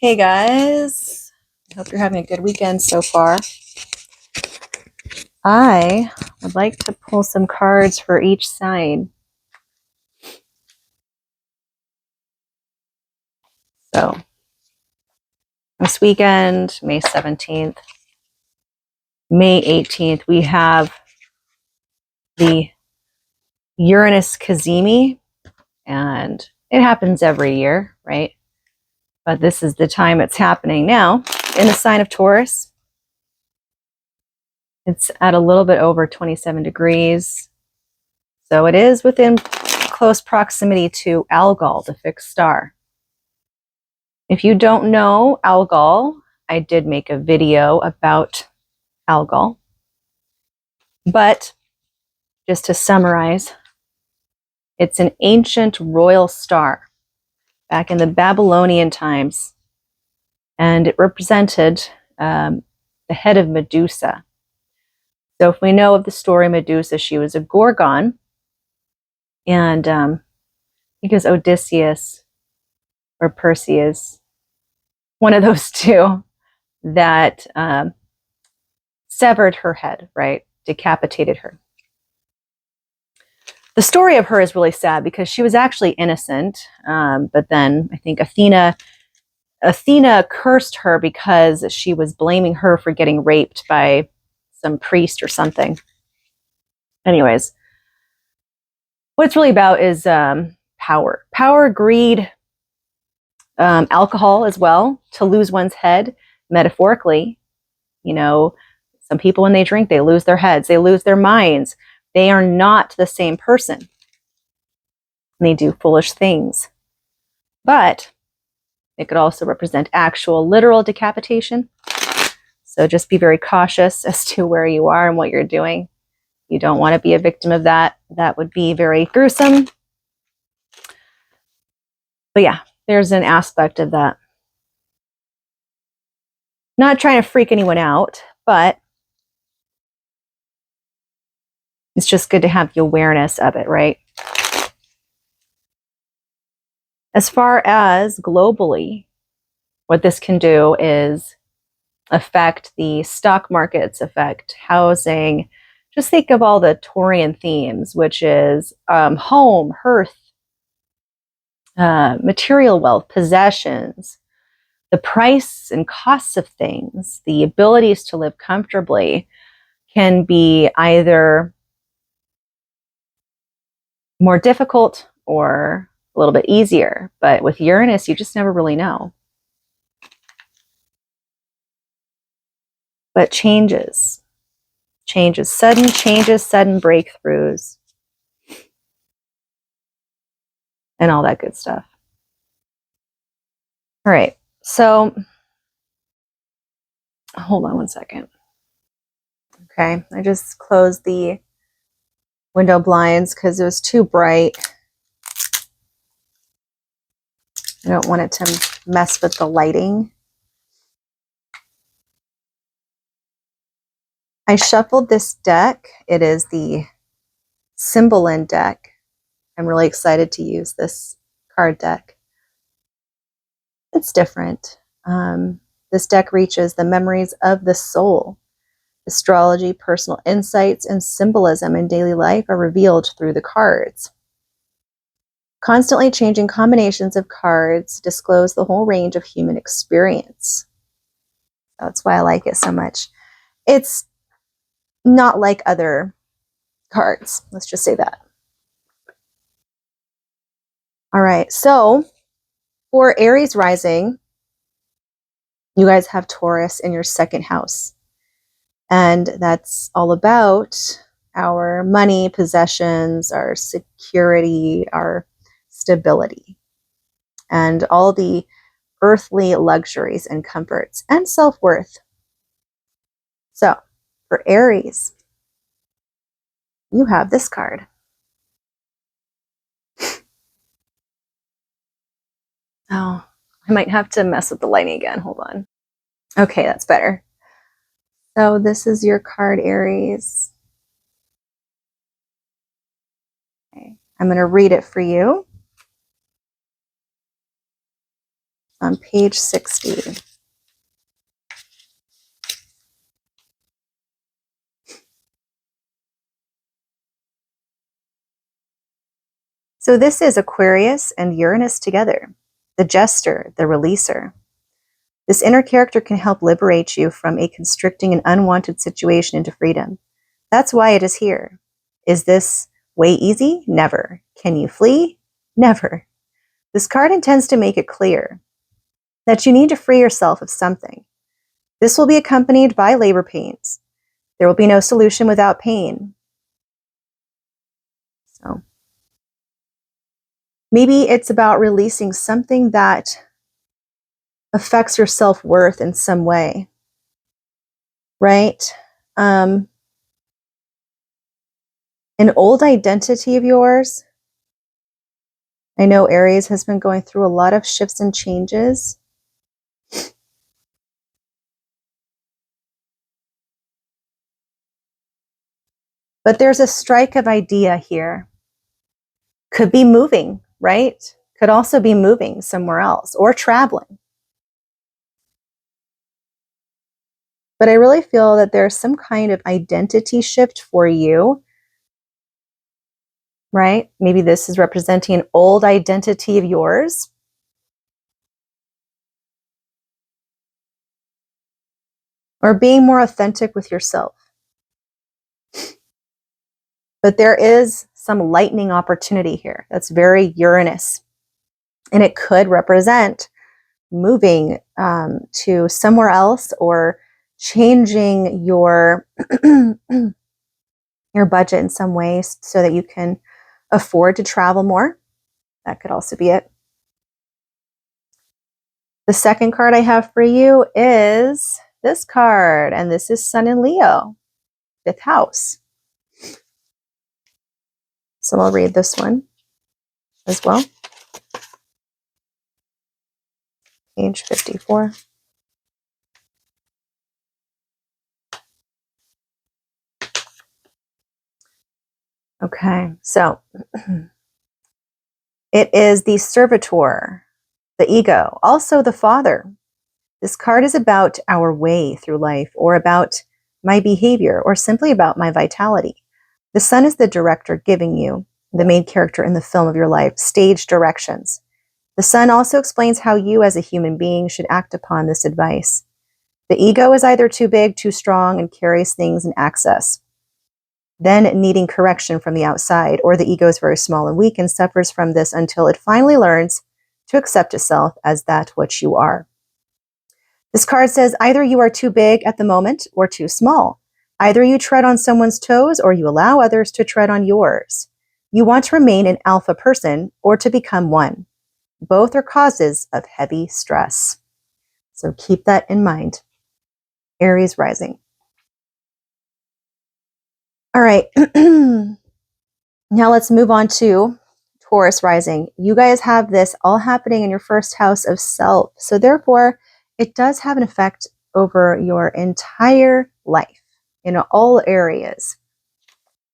Hey guys, I hope you're having a good weekend so far. I would like to pull some cards for each sign. So, this weekend, May 17th, May 18th, we have the Uranus Cazimi, and it happens every year, right? But this is the time it's happening now in the sign of Taurus. It's at a little bit over 27 degrees. So it is within close proximity to Algol, the fixed star. If you don't know Algol, I did make a video about Algol. But just to summarize, it's an ancient royal star back in the Babylonian times, and it represented the head of Medusa. So if we know of the story Medusa, she was a Gorgon, and because Odysseus or Perseus, one of those two, that severed her head, right? Decapitated her. The story of her is really sad because she was actually innocent, but then I think Athena cursed her because she was blaming her for getting raped by some priest or something. Anyways, what it's really about is power, greed, alcohol as well, to lose one's head, metaphorically. You know, some people when they drink, they lose their heads, they lose their minds. They are not the same person. And they do foolish things. But it could also represent actual literal decapitation. So just be very cautious as to where you are and what you're doing. You don't want to be a victim of that. That would be very gruesome. But yeah, there's an aspect of that. Not trying to freak anyone out, but it's just good to have the awareness of it, right? As far as globally, what this can do is affect the stock markets, affect housing. Just think of all the Taurian themes, which is home, hearth, material wealth, possessions, the price and costs of things, the abilities to live comfortably can be either more difficult or a little bit easier. But with Uranus, you just never really know. But changes, sudden breakthroughs, and all that good stuff. All right, so hold on one second. Okay, I just closed the window blinds because it was too bright. I don't want it to mess with the lighting. I shuffled this deck. It is the Symbolin deck. I'm really excited to use this card deck. It's different. This deck reaches the memories of the soul. Astrology, personal insights, and symbolism in daily life are revealed through the cards. Constantly changing combinations of cards disclose the whole range of human experience. That's why I like it so much. It's not like other cards. Let's just say that. All right. So for Aries rising, you guys have Taurus in your second house. And that's all about our money, possessions, our security, our stability, and all the earthly luxuries and comforts and self-worth. So for Aries, you have this card. Oh, I might have to mess with the lighting again. Hold on. Okay, that's better. So this is your card, Aries. Okay, I'm going to read it for you. on page 60. So this is Aquarius and Uranus together, the jester, the releaser. This inner character can help liberate you from a constricting and unwanted situation into freedom. That's why it is here. Is this way easy? Never. Can you flee? Never. This card intends to make it clear that you need to free yourself of something. This will be accompanied by labor pains. There will be no solution without pain. So maybe it's about releasing something that affects your self-worth in some way, right? An old identity of yours. I know Aries has been going through a lot of shifts and changes. But there's a strike of idea here. Could be moving, right? Could also be moving somewhere else or traveling. But I really feel that there's some kind of identity shift for you, right? Maybe this is representing an old identity of yours. Or being more authentic with yourself. But there is some lightning opportunity here. That's very Uranus. And it could represent moving to somewhere else or changing your your budget in some ways so that you can afford to travel more. That could also be it. The second card I have for you is this card, and this is Sun in Leo, 5th house. So I'll read this one as well. Page 54. Okay, so it is the servitor, the ego, also the father. This card is about our way through life, or about my behavior, or simply about my vitality. The sun is the director giving you, the main character in the film of your life, stage directions. The sun also explains how you as a human being should act upon this advice. The ego is either too big, too strong, and carries things in excess, then needing correction from the outside, or the ego is very small and weak and suffers from this until it finally learns to accept itself as that which you are. This card says either you are too big at the moment or too small. Either you tread on someone's toes or you allow others to tread on yours. You want to remain an alpha person or to become one. Both are causes of heavy stress. So keep that in mind. Aries rising. All right. Now let's move on to Taurus rising. You guys have this all happening in your first house of self. So therefore, it does have an effect over your entire life in all areas.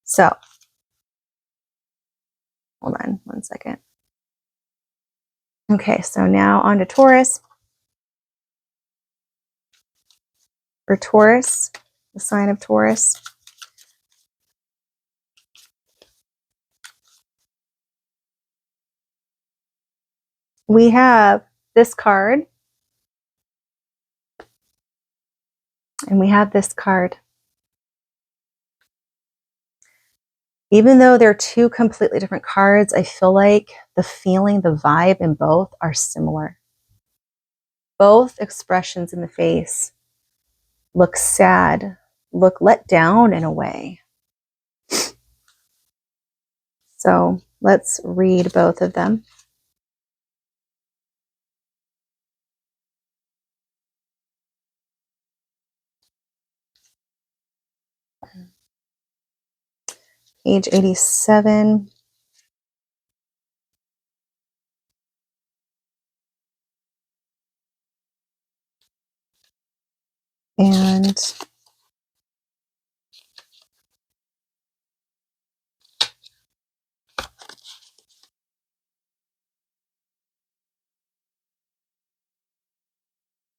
So, hold on one second. Okay, so now on to Taurus. For Taurus, the sign of Taurus. We have this card. And we have this card. Even though they're two completely different cards, I feel like the feeling, the vibe in both are similar. Both expressions in the face look sad, look let down in a way. So let's read both of them. Page 87. And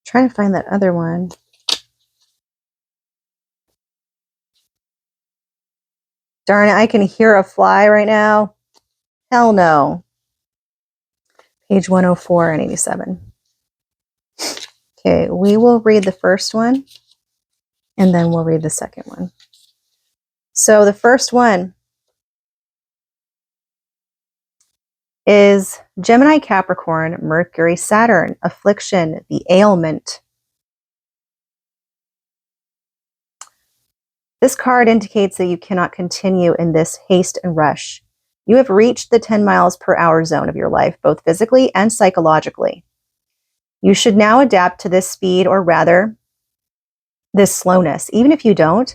Trying to find that other one. Darn it, I can hear a fly right now. Hell no. Page 104 and 87. Okay, we will read the first one and then we'll read the second one. So the first one is Gemini, Capricorn, Mercury, Saturn, affliction, the ailment. This card indicates that you cannot continue in this haste and rush. You have reached the 10 miles per hour zone of your life, both physically and psychologically. You should now adapt to this speed, or rather, this slowness. Even if you don't,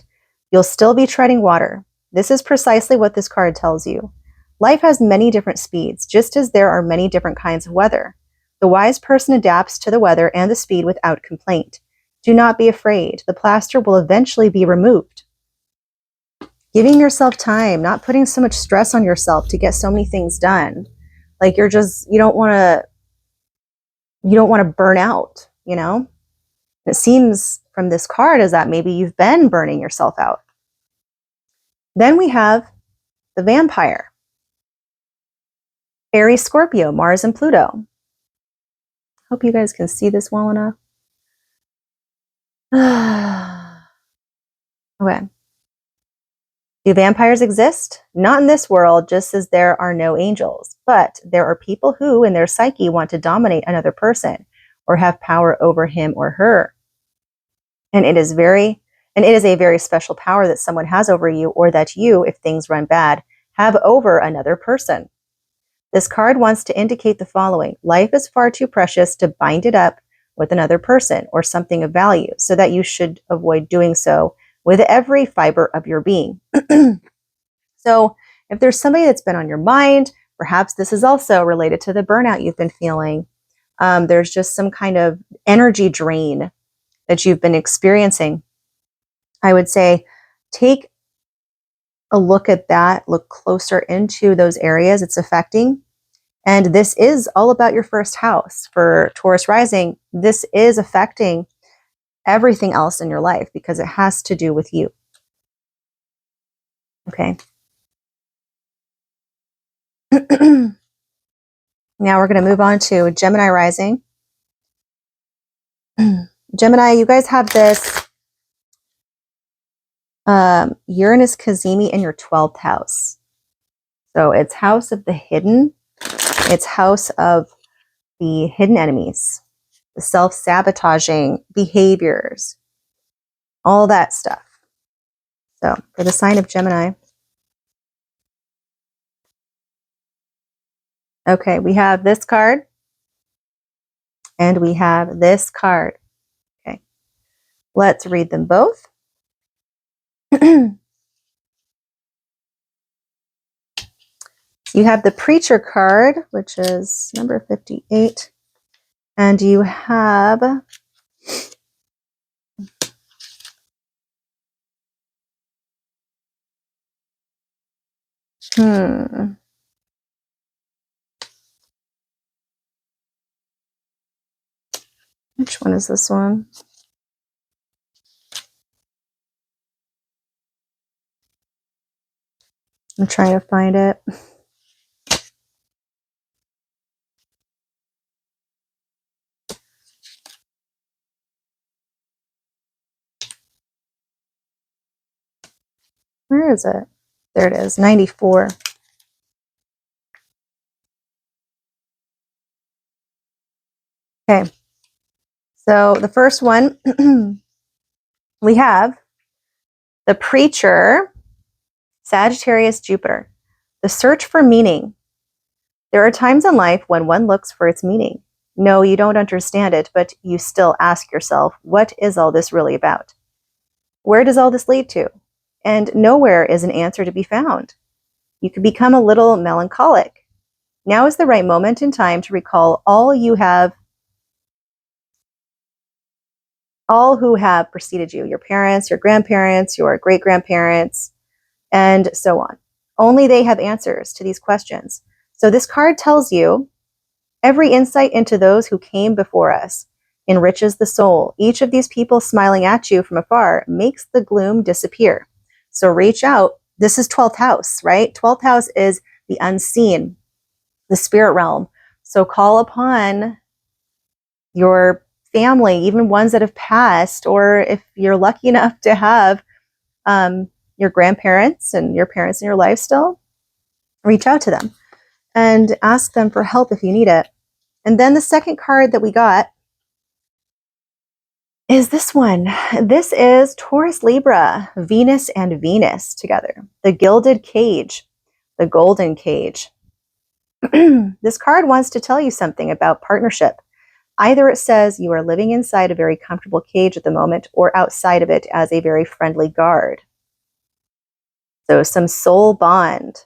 you'll still be treading water. This is precisely what this card tells you. Life has many different speeds, just as there are many different kinds of weather. The wise person adapts to the weather and the speed without complaint. Do not be afraid. The plaster will eventually be removed. Giving yourself time, not putting so much stress on yourself to get so many things done. Like you don't want to burn out, you know? It seems from this card is that maybe you've been burning yourself out. Then we have the vampire. Aries, Scorpio, Mars, and Pluto. Hope you guys can see this well enough. Okay. Do vampires exist? Not in this world, just as there are no angels. But there are people who, in their psyche, want to dominate another person or have power over him or her. And it is a very special power that someone has over you, or that you, if things run bad, have over another person. This card wants to indicate the following. Life is far too precious to bind it up with another person or something of value, so that you should avoid doing so with every fiber of your being. So if there's somebody that's been on your mind, perhaps this is also related to the burnout you've been feeling. There's just some kind of energy drain that you've been experiencing. I would say take a look at that, look closer into those areas it's affecting. And this is all about your first house. For Taurus rising, this is affecting everything else in your life because it has to do with you. Okay. Now we're going to move on to Gemini rising. Gemini, you guys have this Uranus Cazimi in your 12th house. So it's house of the hidden. It's house of the hidden enemies, the self-sabotaging behaviors, all that stuff. So for the sign of Gemini. Okay, we have this card. And we have this card. Okay, let's read them both. You have the Preacher card, which is number 58. And you have which one is this one? I'm trying to find it. Where is it? There it is, 94. Okay, so the first one, we have the Preacher, Sagittarius, Jupiter. The search for meaning. There are times in life when one looks for its meaning. No, you don't understand it, but you still ask yourself, what is all this really about? Where does all this lead to? And nowhere is an answer to be found. You could become a little melancholic. Now is the right moment in time to recall all who have preceded you, your parents, your grandparents, your great-grandparents, and so on. Only they have answers to these questions. So this card tells you every insight into those who came before us enriches the soul. Each of these people smiling at you from afar makes the gloom disappear. So reach out. This is 12th house, right? 12th house is the unseen, the spirit realm. So call upon your family, even ones that have passed, or if you're lucky enough to have your grandparents and your parents in your life still, reach out to them and ask them for help if you need it. And then the second card that we got is this one. This is Taurus, Libra, Venus and Venus together. The gilded cage, the golden cage. This card wants to tell you something about partnership. Either it says you are living inside a very comfortable cage at the moment or outside of it as a very friendly guard. So some soul bond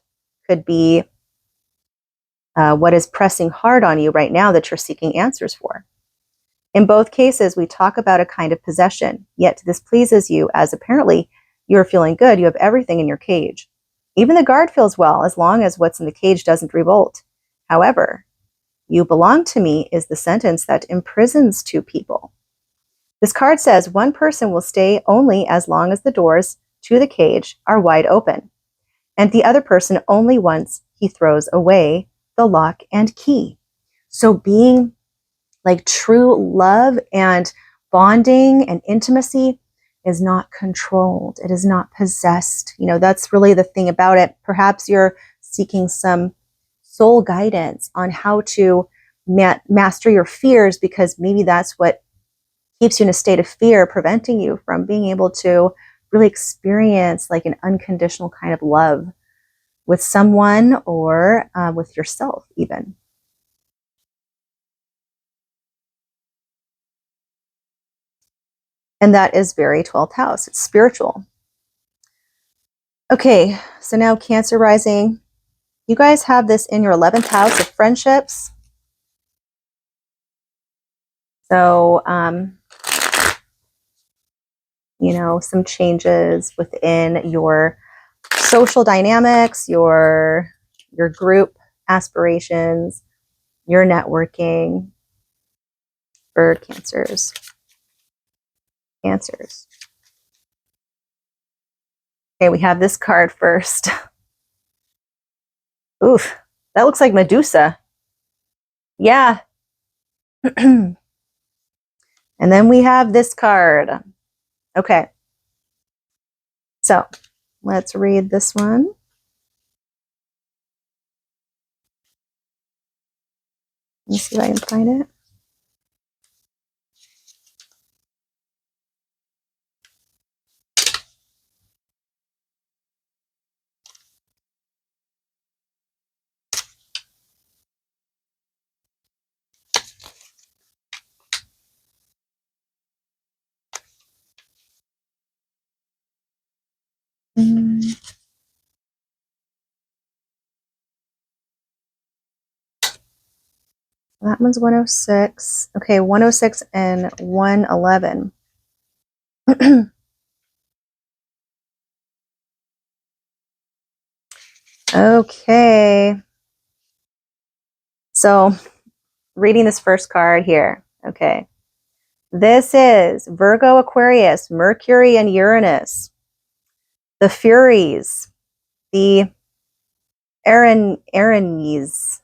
could be what is pressing hard on you right now that you're seeking answers for. In both cases, we talk about a kind of possession, yet this pleases you as apparently you're feeling good, you have everything in your cage. Even the guard feels well as long as what's in the cage doesn't revolt. However, you belong to me is the sentence that imprisons two people. This card says one person will stay only as long as the doors to the cage are wide open, and the other person only once he throws away the lock and key. So being like true love and bonding and intimacy is not controlled. It is not possessed. You know, that's really the thing about it. Perhaps you're seeking some soul guidance on how to master your fears, because maybe that's what keeps you in a state of fear, preventing you from being able to really experience like an unconditional kind of love with someone or with yourself even. And that is very 12th house. It's spiritual. Okay, so now Cancer rising. You guys have this in your 11th house of friendships. So, you know, some changes within your social dynamics, your group aspirations, your networking for Cancers. Cancers. Okay, we have this card first. Oof, that looks like Medusa. Yeah. And then we have this card. Okay. So let's read this one. Let me see if I can find it. That one's 106. Okay, 106 and 111. Okay. So, reading this first card here. Okay. This is Virgo, Aquarius, Mercury, and Uranus. The Furies, the Erinyes.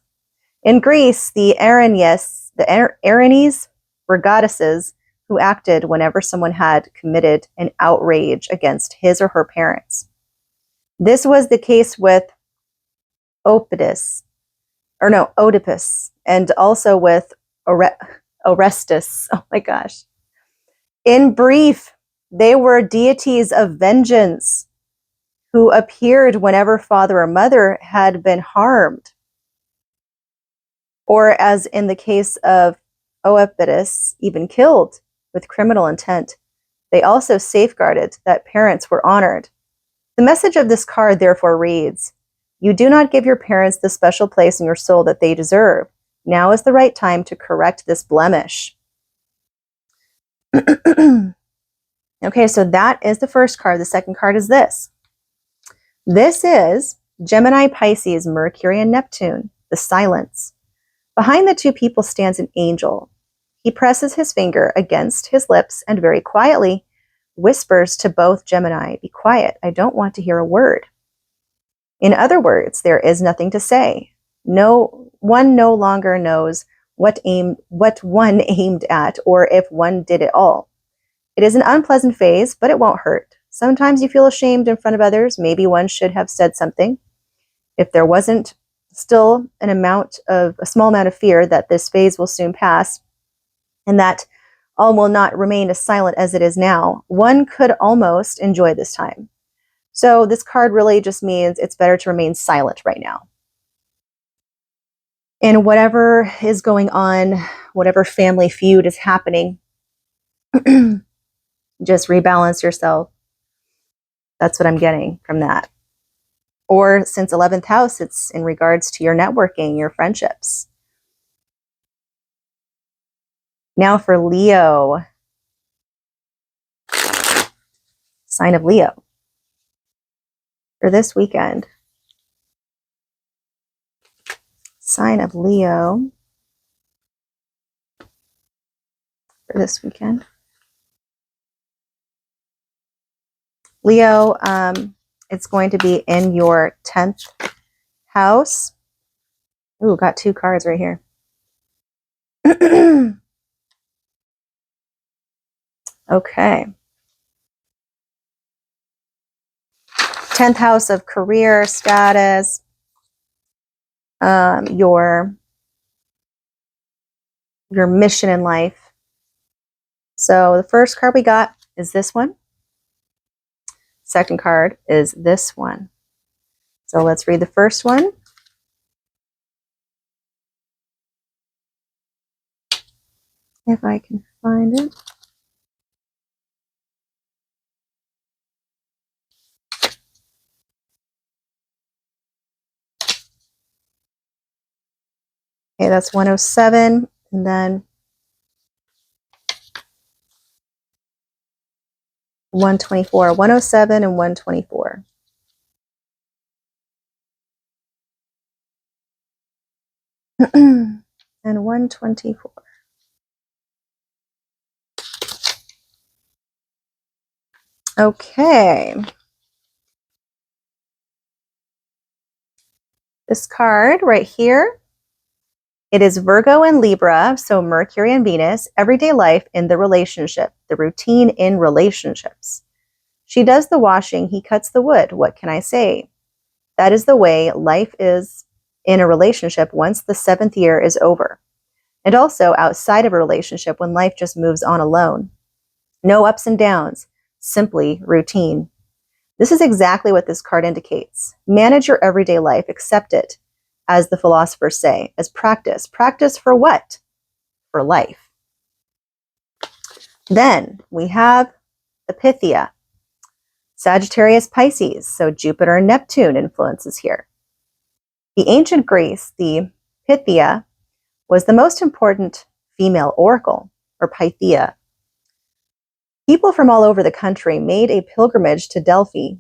In Greece, the Erinyes were goddesses who acted whenever someone had committed an outrage against his or her parents. This was the case with Oedipus, and also with Orestes. Oh my gosh. In brief, they were deities of vengeance who appeared whenever father or mother had been harmed. Or as in the case of Oedipus, even killed with criminal intent. They also safeguarded that parents were honored. The message of this card therefore reads, you do not give your parents the special place in your soul that they deserve. Now is the right time to correct this blemish. Okay, so that is the first card. The second card is this. This is Gemini, Pisces, Mercury, and Neptune, the silence. Behind the two people stands an angel. He presses his finger against his lips and very quietly whispers to both Gemini, "Be quiet, I don't want to hear a word." In other words, there is nothing to say. One no longer knows what one aimed at, or if one did it all. It is an unpleasant phase, but it won't hurt. Sometimes you feel ashamed in front of others. Maybe one should have said something. If there wasn't still a small amount of fear that this phase will soon pass, and that all will not remain as silent as it is now, one could almost enjoy this time. So this card really just means it's better to remain silent right now. And whatever is going on, whatever family feud is happening, just rebalance yourself. That's what I'm getting from that. Or since 11th house, it's in regards to your networking, your friendships. Now for Leo. Sign of Leo. For this weekend. Sign of Leo. For this weekend. Leo, it's going to be in your 10th house. Ooh, got two cards right here. Okay. 10th house of career, status, your mission in life. So the first card we got is this one. Second card is this one. So let's read the first one. If I can find it. Okay, that's 107, and then 124. 107 and 124. And 124. Okay. This card right here, it is Virgo and Libra, so Mercury and Venus, everyday life in the relationship, the routine in relationships. She does the washing, he cuts the wood. What can I say? That is the way life is in a relationship once the 7th year is over. And also outside of a relationship when life just moves on alone. No ups and downs, simply routine. This is exactly what this card indicates. Manage your everyday life, accept it, as the philosophers say, as practice. Practice for what? For life. Then we have the Pythia. Sagittarius, Pisces, so Jupiter and Neptune influences here. The ancient Greece, the Pythia, was the most important female oracle, or Pythia. People from all over the country made a pilgrimage to Delphi.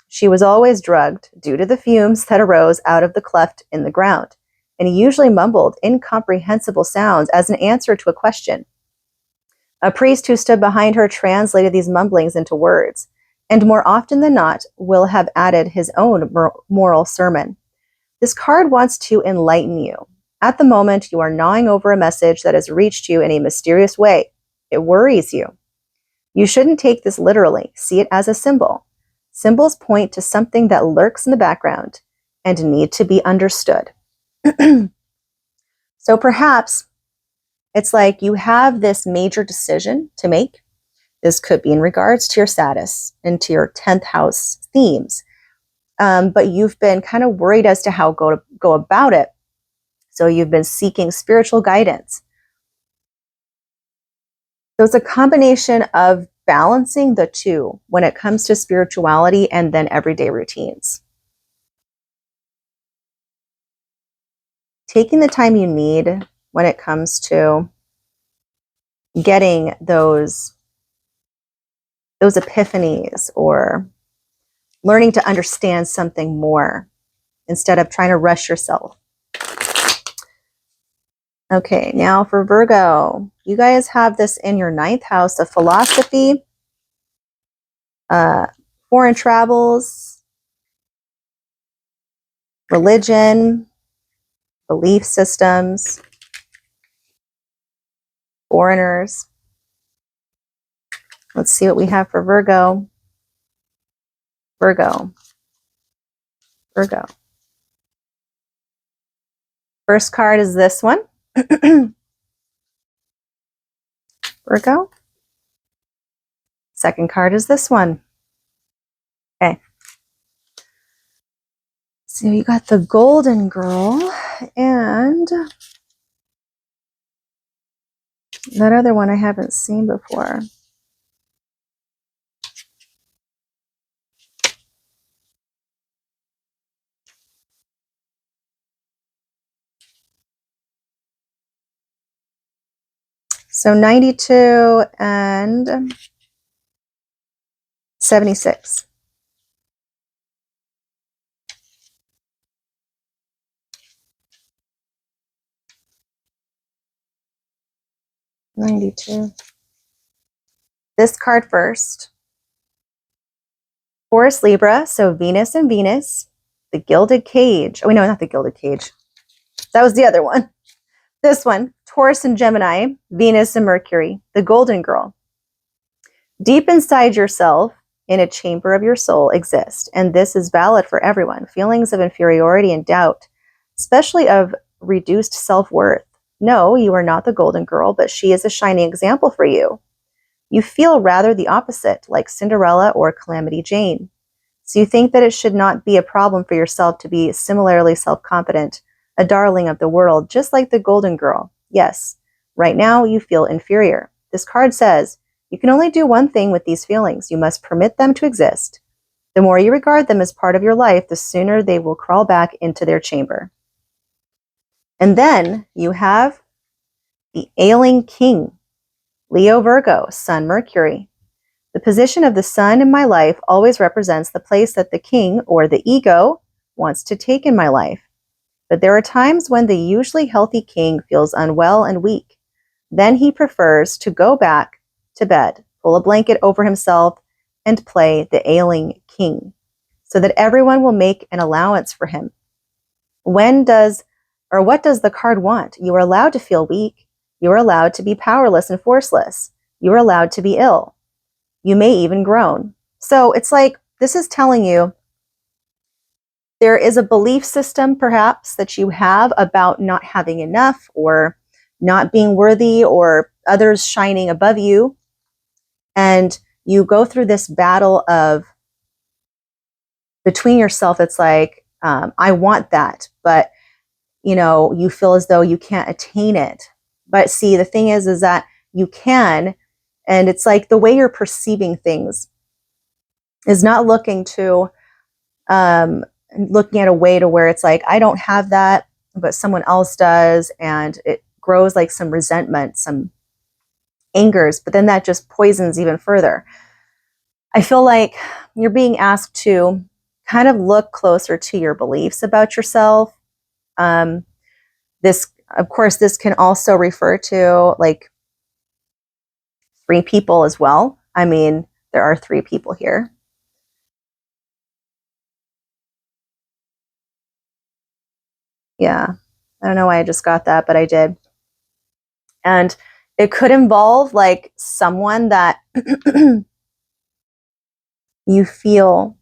She was always drugged due to the fumes that arose out of the cleft in the ground, and usually mumbled incomprehensible sounds as an answer to a question. A priest who stood behind her translated these mumblings into words, and more often than not will have added his own moral sermon. This card wants to enlighten you. At the moment, you are gnawing over a message that has reached you in a mysterious way. It worries you. You shouldn't take this literally. See it as a symbol. Symbols point to something that lurks in the background and need to be understood. So perhaps it's like you have this major decision to make. This could be in regards to your status and to your 10th house themes. But you've been kind of worried as to how go about it. So you've been seeking spiritual guidance. So it's a combination of balancing the two when it comes to spirituality and then everyday routines. Taking the time you need when it comes to getting those epiphanies or learning to understand something more instead of trying to rush yourself. Okay, now for Virgo. You guys have this in your 9th house of philosophy, foreign travels, religion, belief systems, foreigners. Let's see what we have for Virgo. Virgo. Virgo. First card is this one. Virgo. Second card is this one. Okay. So you got the Golden Girl and that other one I haven't seen before. So 92 and 76. This card first. Taurus, Libra, so Venus and Venus. The Gilded Cage. Oh, no, not the Gilded Cage. That was the other one. This one, Taurus and Gemini, Venus and Mercury. The Golden Girl. Deep inside yourself, in a chamber of your soul, exist, and this is valid for everyone. Feelings of inferiority and doubt, especially of reduced self-worth. No, you are not the Golden Girl, but she is a shining example for you. You feel rather the opposite, like Cinderella or Calamity Jane. So you think that it should not be a problem for yourself to be similarly self-confident, a darling of the world, just like the Golden Girl. Yes, right now you feel inferior. This card says, you can only do one thing with these feelings. You must permit them to exist. The more you regard them as part of your life, the sooner they will crawl back into their chamber. And then you have the ailing king, Leo Virgo, Sun Mercury. The position of the sun in my life always represents the place that the king, or the ego, wants to take in my life. But there are times when the usually healthy king feels unwell and weak. Then he prefers to go back to bed, pull a blanket over himself, and play the ailing king, so that everyone will make an allowance for him. What does the card want? You are allowed to feel weak. You are allowed to be powerless and forceless. You are allowed to be ill. You may even groan. So it's like, this is telling you there is a belief system perhaps that you have about not having enough or not being worthy or others shining above you. And you go through this battle of between yourself. It's like, I want that, but you feel as though you can't attain it. But see, the thing is that you can, and it's like the way you're perceiving things is not looking at a way to where it's like, I don't have that, but someone else does, and it grows like some resentment, some angers, but then that just poisons even further. I feel like you're being asked to kind of look closer to your beliefs about yourself. This, of course, this can also refer to like 3 people as well. I mean, there are 3 people here. Yeah, I don't know why I just got that, but I did. And it could involve like someone that you feel,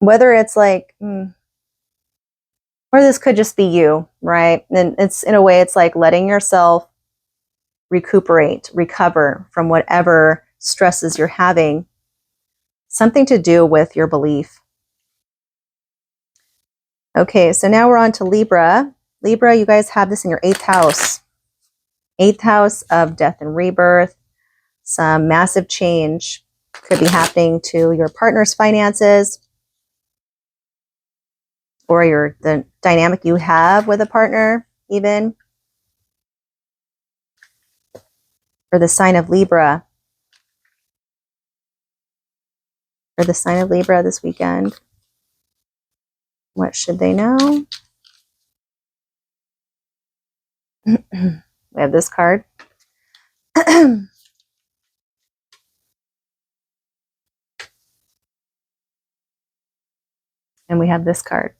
whether it's like, or this could just be you, right? And it's, in a way, it's like letting yourself recuperate, recover from whatever stresses you're having, something to do with your belief. Okay, so now we're on to Libra. Libra, you guys have this in your 8th house. 8th house of death and rebirth. Some massive change could be happening to your partner's finances, or the dynamic you have with a partner, even. For the sign of Libra. For the sign of Libra this weekend. What should they know? We have this card. And we have this card.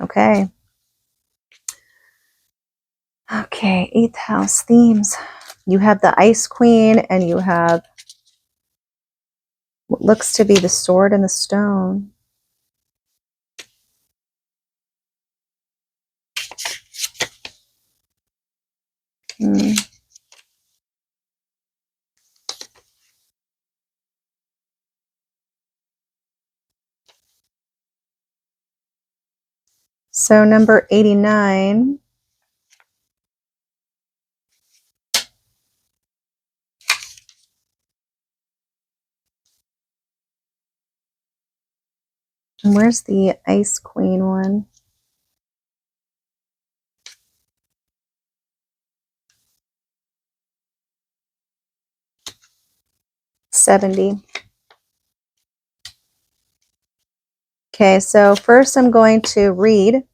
Okay. Okay, 8th house themes. You have the Ice Queen and you have what looks to be the Sword and the Stone. So number 89. And where's the Ice Queen one? 70. Okay, so first I'm going to read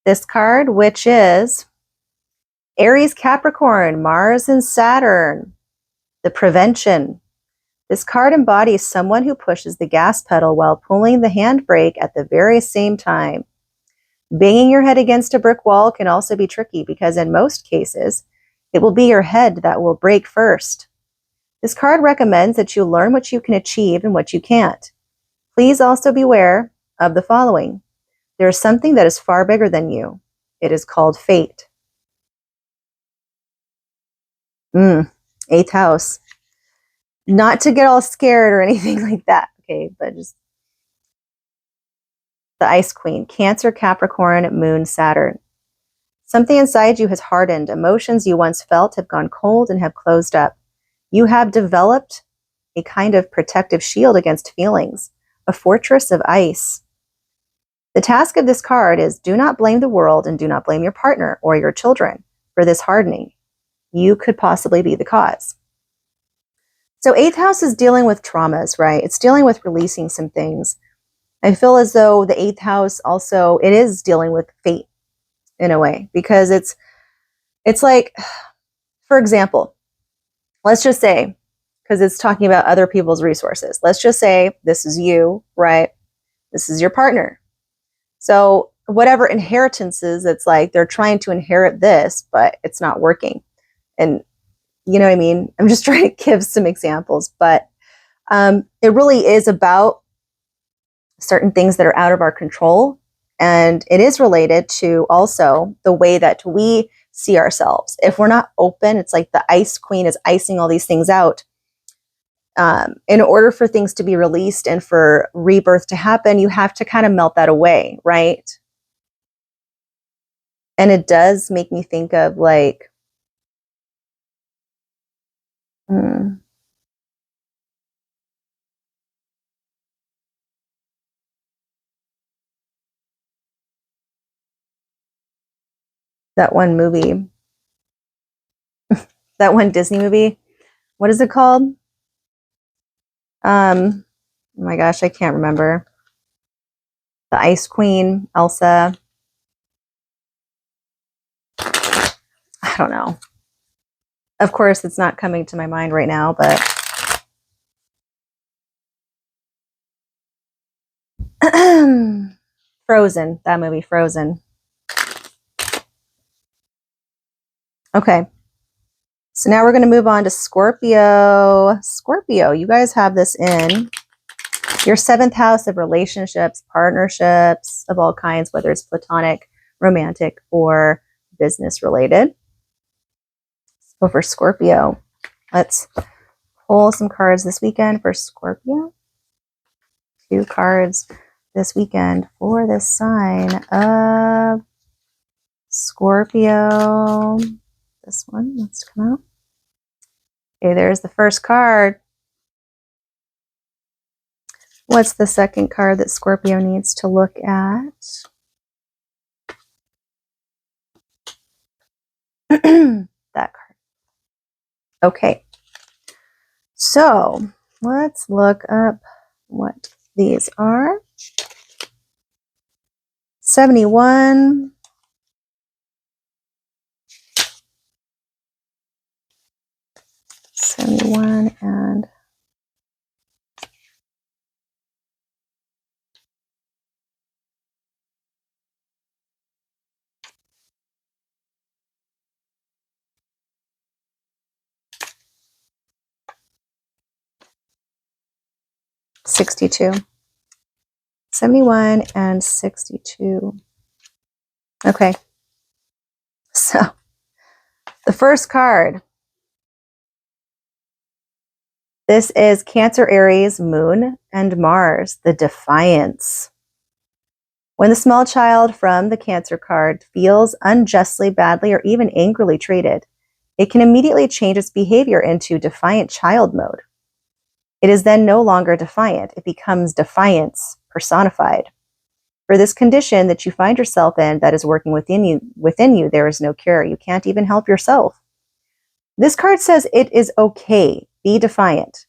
this card, which is Aries, Capricorn, Mars, and Saturn. The prevention. This card embodies someone who pushes the gas pedal while pulling the handbrake at the very same time. Banging your head against a brick wall can also be tricky because in most cases, it will be your head that will break first. This card recommends that you learn what you can achieve and what you can't. Please also beware of the following. There is something that is far bigger than you. It is called fate. 8th house. Not to get all scared or anything like that, okay, but just the Ice Queen, Cancer, Capricorn, Moon, Saturn. Something inside you has hardened. Emotions you once felt have gone cold and have closed up. You have developed a kind of protective shield against feelings, a fortress of ice. The task of this card is do not blame the world and do not blame your partner or your children for this hardening. You could possibly be the cause. So 8th house is dealing with traumas, right? It's dealing with releasing some things. I feel as though the 8th house also, it is dealing with fate in a way, because it's like, for example, let's just say, because it's talking about other people's resources. Let's just say this is you, right? This is your partner. So whatever inheritances, it's like they're trying to inherit this, but it's not working. And you know what I mean? I'm just trying to give some examples, but it really is about certain things that are out of our control. And it is related to also the way that we see ourselves. If we're not open, it's like the Ice Queen is icing all these things out. In order for things to be released and for rebirth to happen, you have to kind of melt that away, right? And it does make me think of like, that one movie, that one Disney movie. What is it called? Oh my gosh, I can't remember. The Ice Queen, Elsa. I don't know. Of course, it's not coming to my mind right now, but Frozen, that movie, Frozen. Okay. So now we're going to move on to Scorpio. Scorpio, you guys have this in your 7th house of relationships, partnerships of all kinds, whether it's platonic, romantic, or business related. So for Scorpio, let's pull some cards this weekend for Scorpio. 2 cards this weekend for this sign of Scorpio. This one, let's come out. Okay, there's the first card. What's the second card that Scorpio needs to look at? That card. Okay. So let's look up what these are. 71. 71 and 62. 71 and 62. Okay. So the first card. This is Cancer, Aries, Moon, and Mars, the Defiance. When the small child from the Cancer card feels unjustly, badly, or even angrily treated, it can immediately change its behavior into defiant child mode. It is then no longer defiant. It becomes defiance personified. For this condition that you find yourself in that is working within you, there is no cure. You can't even help yourself. This card says it is okay. Be defiant.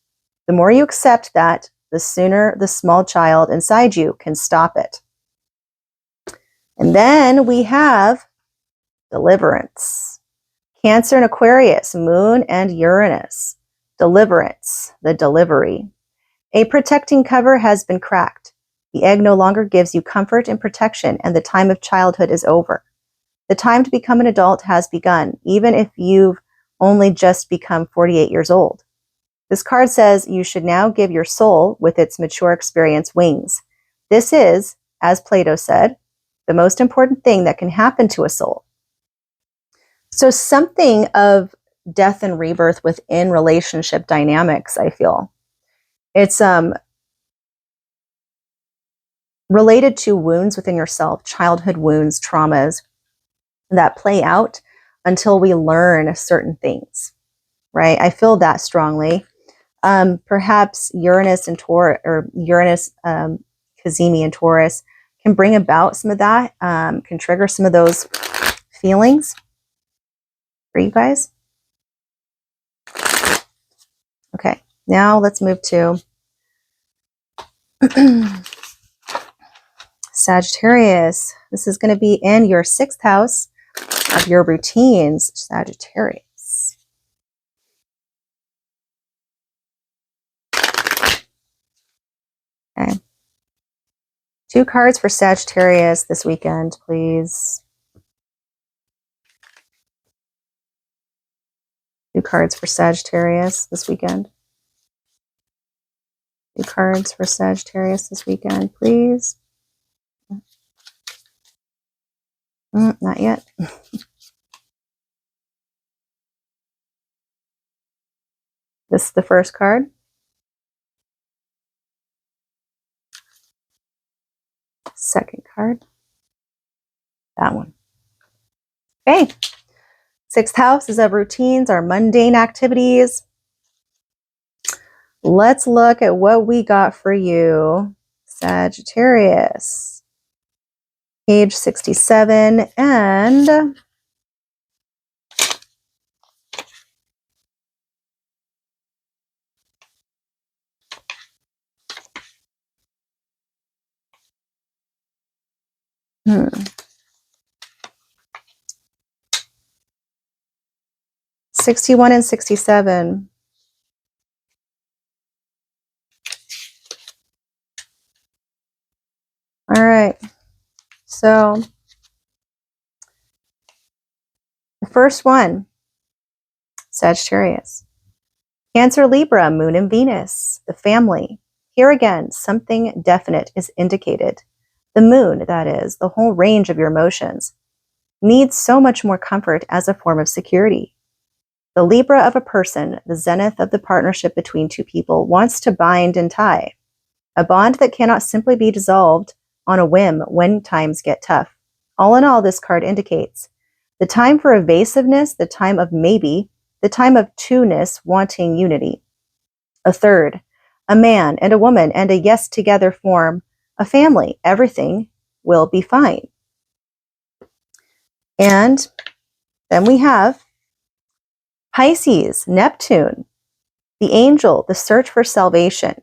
The more you accept that, the sooner the small child inside you can stop it. And then we have deliverance. Cancer and Aquarius, Moon and Uranus. Deliverance, the delivery. A protecting cover has been cracked. The egg no longer gives you comfort and protection, and the time of childhood is over. The time to become an adult has begun, even if you've only just become 48 years old. This card says you should now give your soul, with its mature experience, wings. This is, as Plato said, the most important thing that can happen to a soul. So something of death and rebirth within relationship dynamics, I feel. It's related to wounds within yourself, childhood wounds, traumas that play out until we learn certain things, right? I feel that strongly. Perhaps Uranus and Taurus, or Uranus, Cazimi and Taurus can bring about some of that, can trigger some of those feelings for you guys. Okay, now let's move to Sagittarius. This is going to be in your 6th house of your routines, Sagittarius. Okay. 2 cards for Sagittarius this weekend, please. 2 cards for Sagittarius this weekend. 2 cards for Sagittarius this weekend, please. Not yet. This is the first card. Second card. That one. Okay. 6th house is of routines, our mundane activities. Let's look at what we got for you, Sagittarius. Page 67 and hmm. 61 and 67. All right. So the first one, Sagittarius. Cancer, Libra, Moon and Venus, the family. Here again, something definite is indicated. The moon, that is, the whole range of your emotions, needs so much more comfort as a form of security. The Libra of a person, the zenith of the partnership between 2 people, wants to bind and tie. A bond that cannot simply be dissolved on a whim when times get tough. All in all, this card indicates the time for evasiveness, the time of maybe, the time of two-ness wanting unity. A third, a man and a woman and a yes together form a family. Everything will be fine. And then we have Pisces, Neptune, the angel, the search for salvation.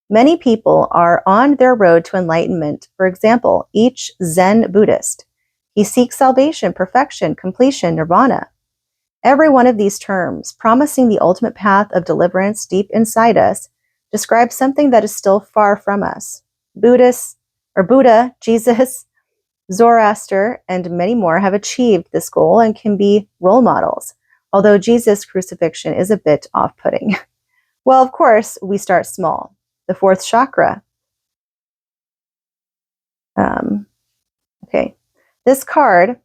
Many people are on their road to enlightenment. For example, each Zen Buddhist. He seeks salvation, perfection, completion, nirvana. Every one of these terms, promising the ultimate path of deliverance deep inside us, describes something that is still far from us. Buddha, Jesus, Zoroaster, and many more have achieved this goal and can be role models, although Jesus' crucifixion is a bit off-putting. Well, of course, we start small. The fourth chakra. Okay, this card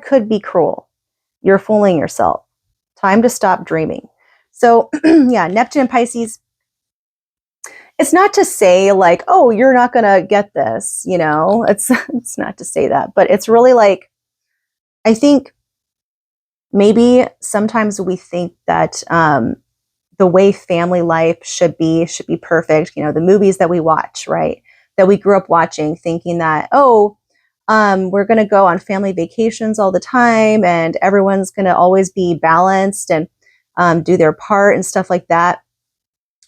could be cruel. You're fooling yourself. Time to stop dreaming. So, yeah, Neptune and Pisces. It's not to say like, oh, you're not gonna get this. You know, it's not to say that, but it's really like, I think maybe sometimes we think that the way family life should be perfect. You know, the movies that we watch, right? That we grew up watching, thinking that, oh, we're going to go on family vacations all the time and everyone's going to always be balanced and do their part and stuff like that.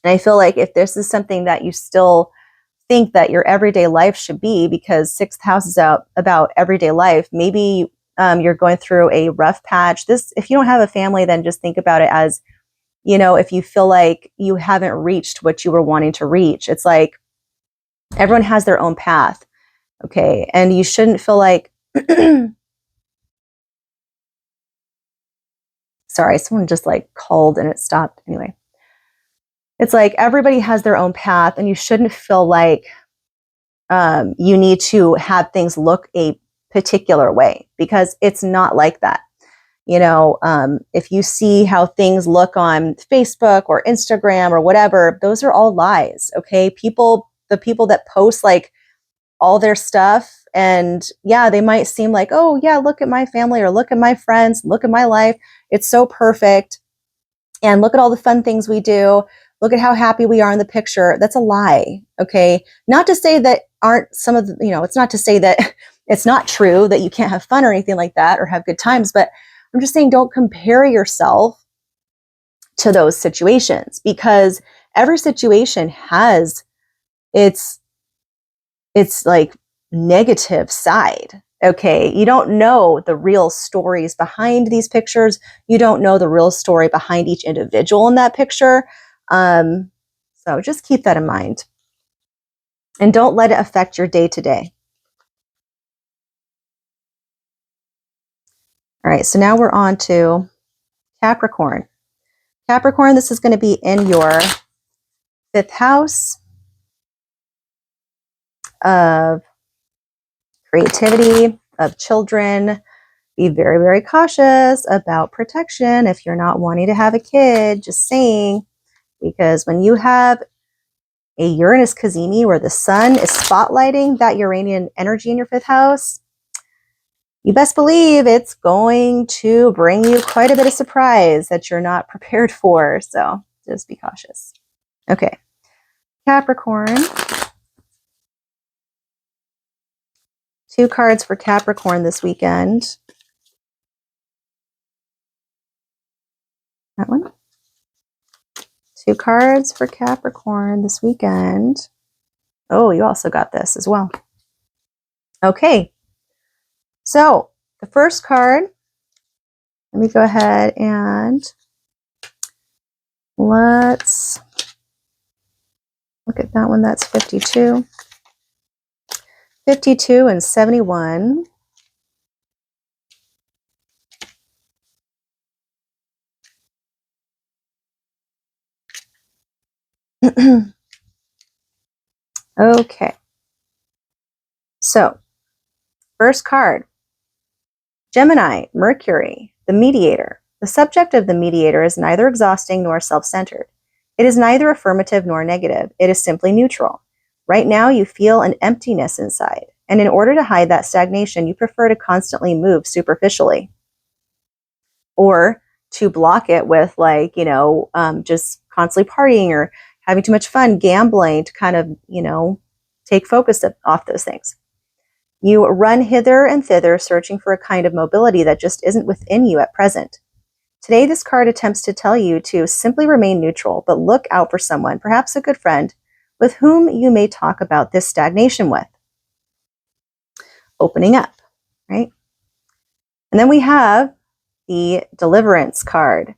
And I feel like if this is something that you still think that your everyday life should be, because sixth house is about everyday life, maybe you're going through a rough patch. If you don't have a family, then just think about it as, you know, if you feel like you haven't reached what you were wanting to reach, it's like everyone has their own path. Okay. And you shouldn't feel like, sorry, someone just like called and it stopped. Anyway, it's like everybody has their own path and you shouldn't feel like you need to have things look a particular way, because it's not like that. You know, if you see how things look on Facebook or Instagram or whatever, those are all lies. Okay. The people that post like all their stuff, and yeah, they might seem like, oh yeah, look at my family or look at my friends, look at my life. It's so perfect. And look at all the fun things we do. Look at how happy we are in the picture. That's a lie. Okay. Not to say that aren't some of the, you know, it's not to say that it's not true that you can't have fun or anything like that or have good times, but I'm just saying don't compare yourself to those situations, because every situation has its like negative side. Okay. You don't know the real stories behind these pictures. You don't know the real story behind each individual in that picture. So just keep that in mind and don't let it affect your day to day. All right. So now we're on to Capricorn. Capricorn, this is going to be in your fifth house of creativity, of children. Be very, very cautious about protection if you're not wanting to have a kid, just saying, because when you have a Uranus cazimi where the sun is spotlighting that Uranian energy in your fifth house, you best believe it's going to bring you quite a bit of surprise that you're not prepared for. So just be cautious. Okay, Capricorn. 2 cards for Capricorn this weekend. That one. 2 cards for Capricorn this weekend. Oh, you also got this as well. Okay. So the first card, let me go ahead and let's look at that one. That's 52. 52 and 71. Okay. So, first card, Gemini, Mercury, the mediator. The subject of the mediator is neither exhausting nor self-centered. It is neither affirmative nor negative. It is simply neutral. Right now, you feel an emptiness inside, and in order to hide that stagnation, you prefer to constantly move superficially, or to block it with, like, you know, just constantly partying or having too much fun, gambling, to kind of, you know, take focus off those things. You run hither and thither, searching for a kind of mobility that just isn't within you at present. Today, this card attempts to tell you to simply remain neutral, but look out for someone, perhaps a good friend, with whom you may talk about this stagnation with. Opening up, right? And then we have the Deliverance card.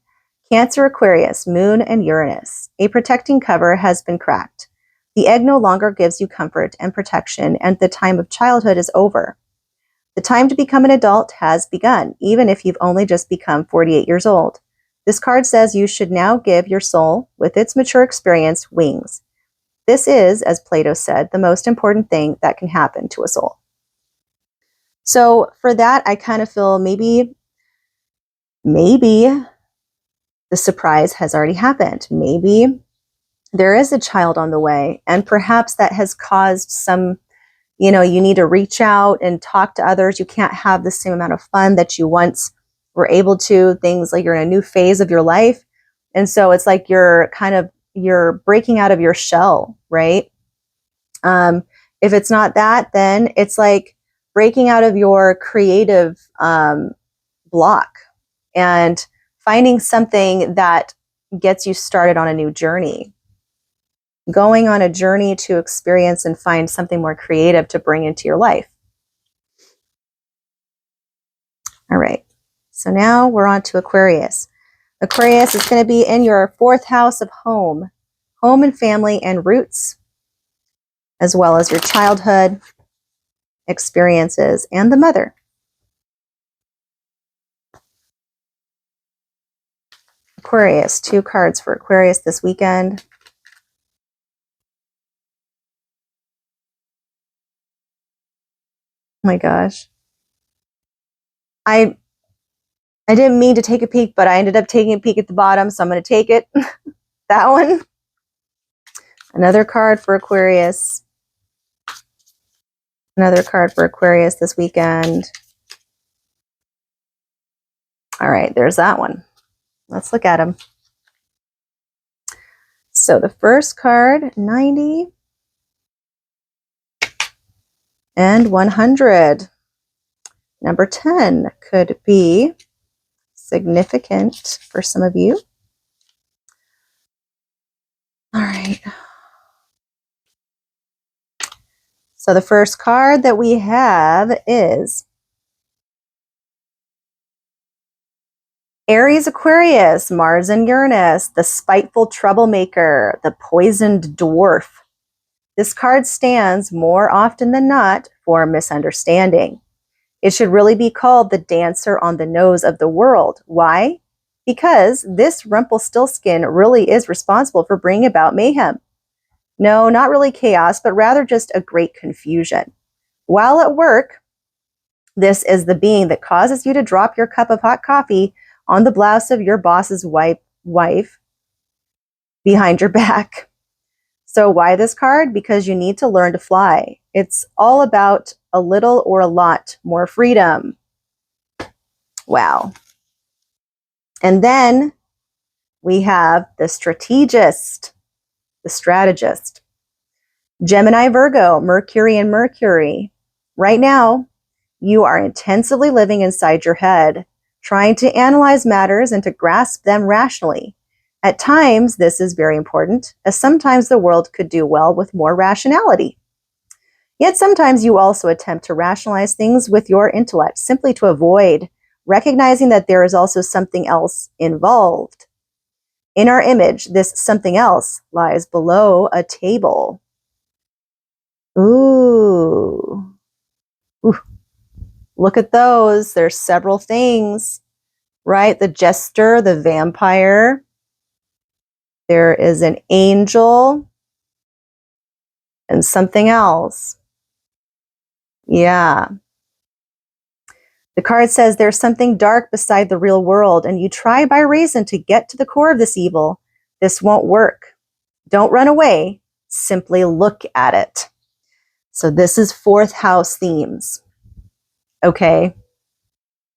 Cancer, Aquarius, Moon, and Uranus. A protecting cover has been cracked. The egg no longer gives you comfort and protection, and the time of childhood is over. The time to become an adult has begun, even if you've only just become 48 years old. This card says you should now give your soul, with its mature experience, wings. This is, as Plato said, the most important thing that can happen to a soul. So for that, I kind of feel maybe the surprise has already happened. Maybe there is a child on the way, and perhaps that has caused some, you need to reach out and talk to others. You can't have the same amount of fun that you once were able to. Things like you're in a new phase of your life. And so it's like you're breaking out of your shell, right? If it's not that, then it's like breaking out of your creative block and finding something that gets you started on a new journey. Going on a journey to experience and find something more creative to bring into your life. All right. So now we're on to Aquarius. Aquarius is going to be in your 4th house of home and family and roots, as well as your childhood experiences and the mother. Aquarius, 2 cards for Aquarius this weekend. Oh my gosh. I didn't mean to take a peek, but I ended up taking a peek at the bottom, so I'm going to take it. That one. Another card for Aquarius. Another card for Aquarius this weekend. All right, there's that one. Let's look at them. So the first card, 90 and 100. Number 10 could be significant for some of you. All right. So the first card that we have is Aries, Aquarius, Mars and Uranus, the spiteful troublemaker, the poisoned dwarf. This card stands more often than not for misunderstanding. It should really be called the dancer on the nose of the world. Why? Because this Rumpelstiltskin really is responsible for bringing about mayhem. No, not really chaos, but rather just a great confusion. While at work, this is the being that causes you to drop your cup of hot coffee on the blouse of your boss's wife behind your back. So why this card? Because you need to learn to fly. It's all about a little or a lot more freedom. Wow. And then we have the strategist, the strategist. Gemini, Virgo, Mercury and Mercury. Right now, you are intensively living inside your head, trying to analyze matters and to grasp them rationally. At times, this is very important, as sometimes the world could do well with more rationality. Yet sometimes you also attempt to rationalize things with your intellect, simply to avoid recognizing that there is also something else involved. In our image, this something else lies below a table. Ooh. Ooh. Look at those. There's several things, right? The jester, the vampire. There is an angel and something else. Yeah. The card says there's something dark beside the real world, and you try by reason to get to the core of this evil. This won't work. Don't run away. Simply look at it. So this is 4th house themes. Okay.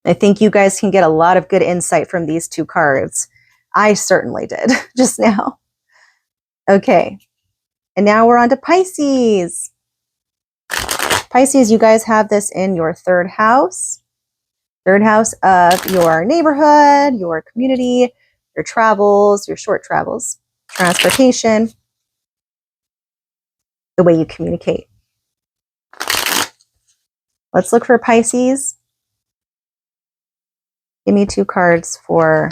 I think you guys can get a lot of good insight from these 2 cards. I certainly did just now. Okay. And now we're on to Pisces. Pisces, you guys have this in your 3rd house. 3rd house of your neighborhood, your community, your travels, your short travels, transportation, the way you communicate. Let's look for Pisces. Give me 2 cards for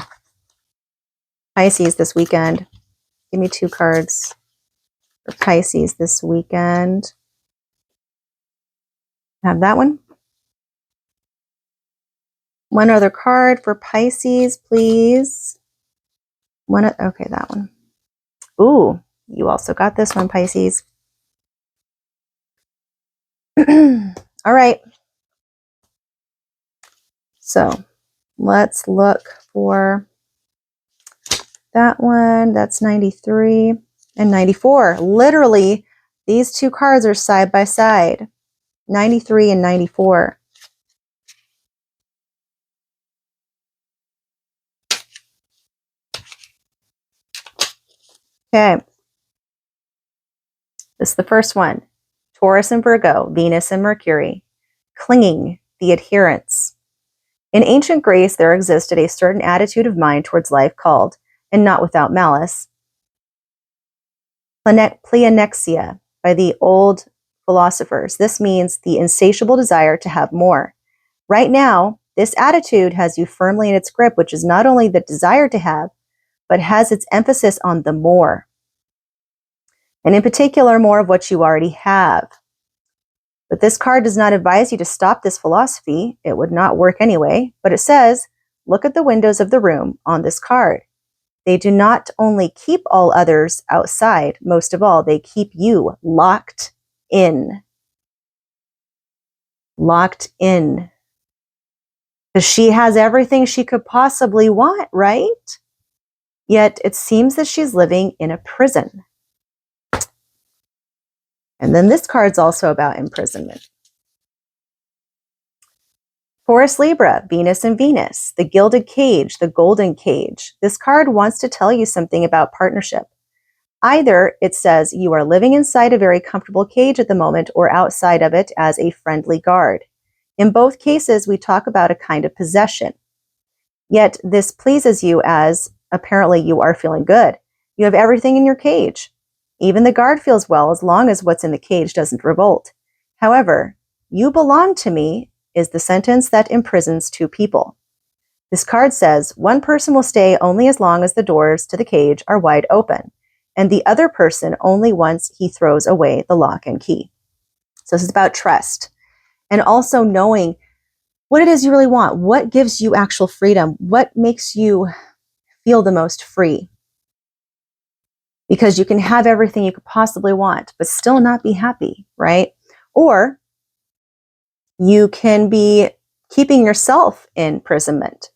Pisces this weekend. Give me 2 cards for Pisces this weekend. Have that one. One other card for Pisces, please. Okay, that one. Ooh, you also got this one, Pisces. All right. So let's look for that one. That's 93 and 94. Literally, these 2 cards are side by side. 93 and 94. Okay. This is the first one. Taurus and Virgo, Venus and Mercury. Clinging, the adherence. In ancient Greece, there existed a certain attitude of mind towards life called, and not without malice, pleonexia by the old philosophers. This means the insatiable desire to have more. Right now, this attitude has you firmly in its grip, which is not only the desire to have, but has its emphasis on the more. And in particular, more of what you already have. But this card does not advise you to stop this philosophy. It would not work anyway. But it says, look at the windows of the room on this card. They do not only keep all others outside, most of all, they keep you locked in. Locked in. Because she has everything she could possibly want, right? Yet it seems that she's living in a prison. And then this card's also about imprisonment. Taurus, Libra, Venus and Venus, the gilded cage, the golden cage. This card wants to tell you something about partnership. Either it says you are living inside a very comfortable cage at the moment or outside of it as a friendly guard. In both cases, we talk about a kind of possession. Yet this pleases you as apparently you are feeling good. You have everything in your cage. Even the guard feels well as long as what's in the cage doesn't revolt. However, you belong to me is the sentence that imprisons 2 people. This card says one person will stay only as long as the doors to the cage are wide open, and the other person only once he throws away the lock and key. So this is about trust, and also knowing what it is you really want. What gives you actual freedom? What makes you feel the most free? Because you can have everything you could possibly want, but still not be happy, right? Or you can be keeping yourself in imprisonment.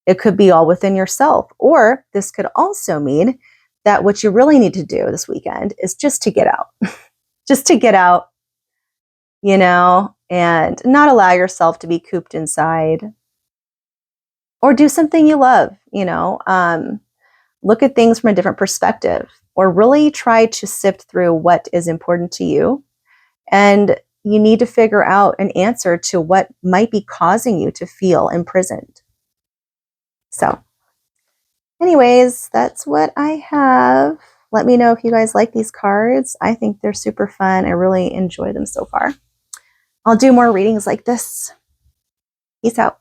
It could be all within yourself. Or this could also mean that what you really need to do this weekend is just to get out. Just to get out, you know, and not allow yourself to be cooped inside. Or do something you love, you know. Look at things from a different perspective. Or really try to sift through what is important to you. And you need to figure out an answer to what might be causing you to feel imprisoned. So, anyways, that's what I have. Let me know if you guys like these cards. I think they're super fun. I really enjoy them so far. I'll do more readings like this. Peace out.